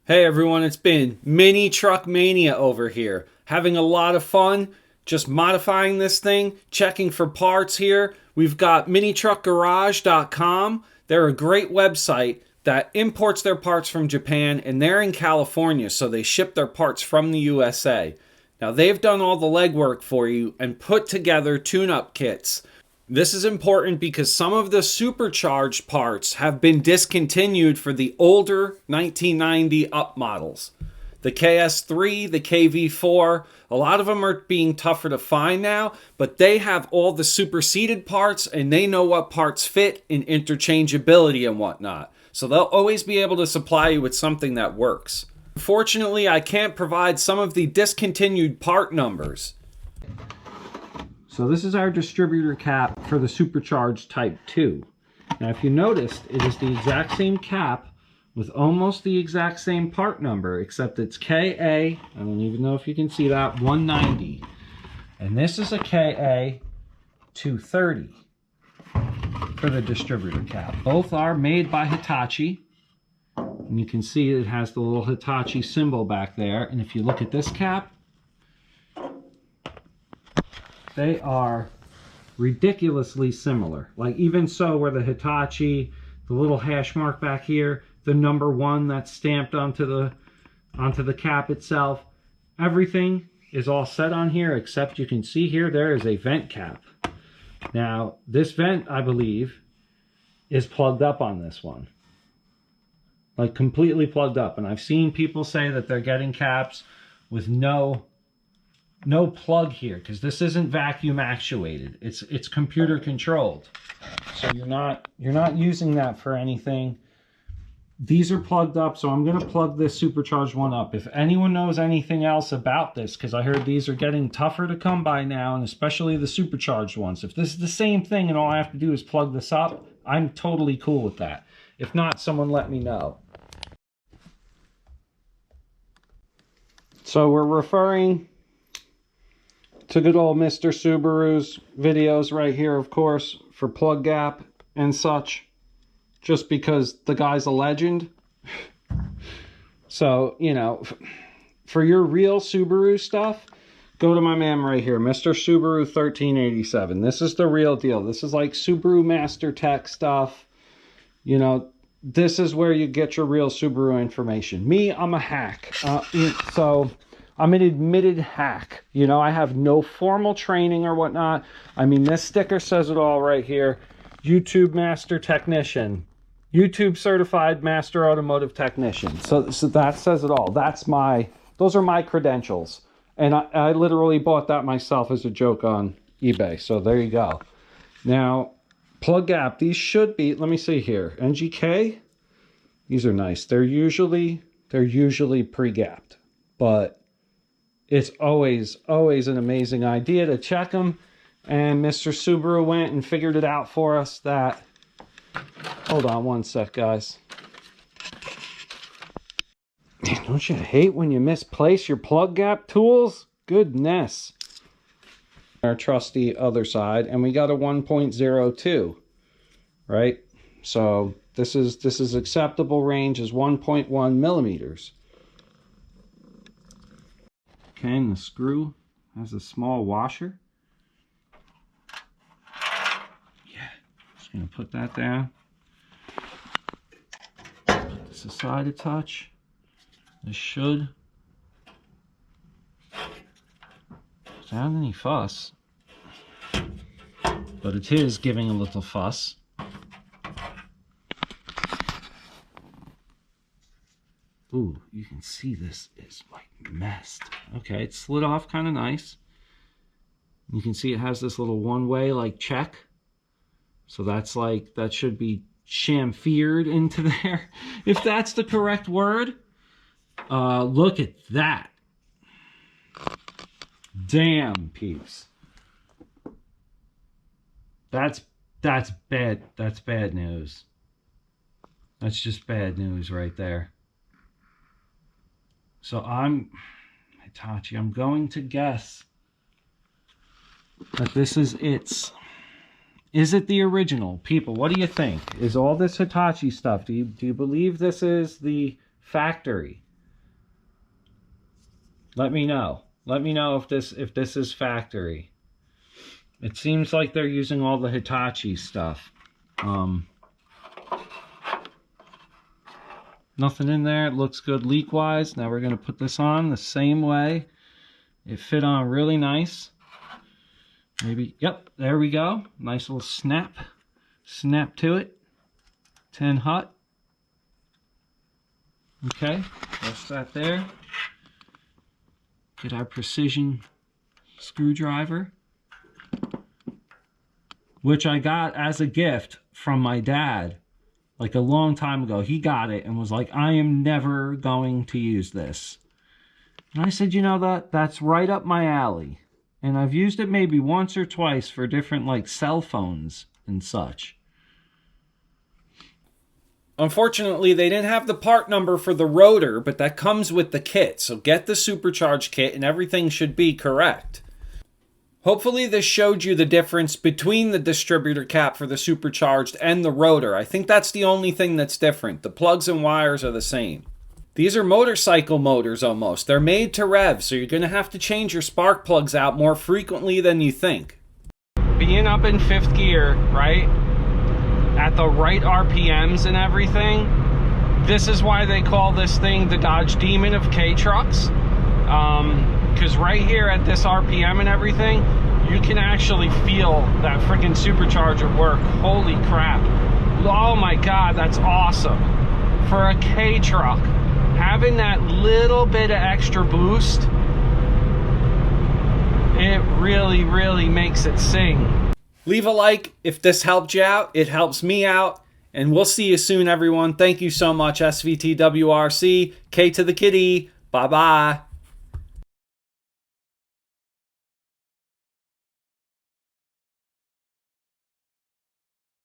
Hey everyone, it's been Mini Truck Mania over here. Having a lot of fun just modifying this thing, checking for parts here. We've got minitruckgarage.com. They're a great website that imports their parts from Japan, and they're in California, so they ship their parts from the USA. Now they've done all the legwork for you and put together tune-up kits. This is important because some of the supercharged parts have been discontinued for the older 1990 up models. The KS3, the KV4, a lot of them are being tougher to find now, but they have all the superseded parts and they know what parts fit in interchangeability and whatnot. So they'll always be able to supply you with something that works. Unfortunately, I can't provide some of the discontinued part numbers. So this is our distributor cap for the Supercharged Type 2. Now if you noticed, it is the exact same cap with almost the exact same part number, except it's KA, I don't even know if you can see that, 190. And this is a KA 230 for the distributor cap. Both are made by Hitachi. And you can see it has the little Hitachi symbol back there. And if you look at this cap, they are ridiculously similar. Like even so, where the Hitachi, the little hash mark back here, the number 1 that's stamped onto the cap itself, everything is all set on here, except you can see here there is a vent cap. Now this vent, I believe, is plugged up on this one. Like completely plugged up. And I've seen people say that they're getting caps with no plug here, because this isn't vacuum actuated. It's computer controlled. So you're not using that for anything. These are plugged up, so I'm going to plug this supercharged one up. If anyone knows anything else about this, because I heard these are getting tougher to come by now, and especially the supercharged ones. If this is the same thing and all I have to do is plug this up, I'm totally cool with that. If not, someone let me know. So we're referring to good old Mr. Subaru's videos right here, of course, for plug gap and such, just because the guy's a legend. So, you know, for your real Subaru stuff, go to my man right here, Mr. Subaru 1387. This is the real deal. This is like Subaru Master Tech stuff. You know, this is where you get your real Subaru information. Me, I'm a hack. So I'm an admitted hack. You know, I have no formal training or whatnot. I mean, this sticker says it all right here. YouTube Master Technician. YouTube Certified Master Automotive Technician. So that says it all. Those are my credentials. And I literally bought that myself as a joke on eBay. So there you go. Now, plug gap. These should be, let me see here. NGK. These are nice. They're usually pre-gapped. But it's always an amazing idea to check them. And Mr. Subaru went and figured it out for us that... Hold on one sec, guys. Man, don't you hate when you misplace your plug gap tools? Goodness. Our trusty other side. And we got a 1.02. Right? So this is acceptable range is 1.1 millimeters. Okay, and the screw has a small washer. Yeah, just gonna put that down. Put this aside a touch. This should, without any fuss, but it is giving a little fuss. Ooh, you can see this is like messed. Okay, it slid off kind of nice. You can see it has this little one-way like check. So that's like, that should be chamfered into there. If that's the correct word. Look at that. Damn, peeps. That's bad. That's bad news. That's just bad news right there. So Hitachi, I'm going to guess that this is its. Is it the original? People, what do you think? Is all this Hitachi stuff, do you believe this is the factory? Let me know. Let me know if this is factory. It seems like they're using all the Hitachi stuff. Nothing in there. It looks good leak-wise. Now we're going to put this on the same way. It fit on really nice. Maybe, yep, there we go. Nice little snap. Snap to it. 10 hot. Okay, rest that there. Get our precision screwdriver, which I got as a gift from my dad like a long time ago. He got it and was like, I am never going to use this. And I said, you know, that's right up my alley. And I've used it maybe once or twice for different like cell phones and such. Unfortunately, they didn't have the part number for the rotor, but that comes with the kit. So get the Supercharged kit and everything should be correct. Hopefully this showed you the difference between the distributor cap for the Supercharged and the rotor. I think that's the only thing that's different. The plugs and wires are the same. These are motorcycle motors almost. They're made to rev, so you're going to have to change your spark plugs out more frequently than you think. Being up in 5th gear, right? At the right RPMs and everything. This is why they call this thing the Dodge Demon of K-Trucks. Because right here at this RPM and everything, you can actually feel that freaking supercharger work. Holy crap. Oh my God, that's awesome. For a K-Truck, having that little bit of extra boost, it really, really makes it sing. Leave a like if this helped you out. It helps me out. And we'll see you soon, everyone. Thank you so much, SVTWRC. K to the kitty. Bye-bye.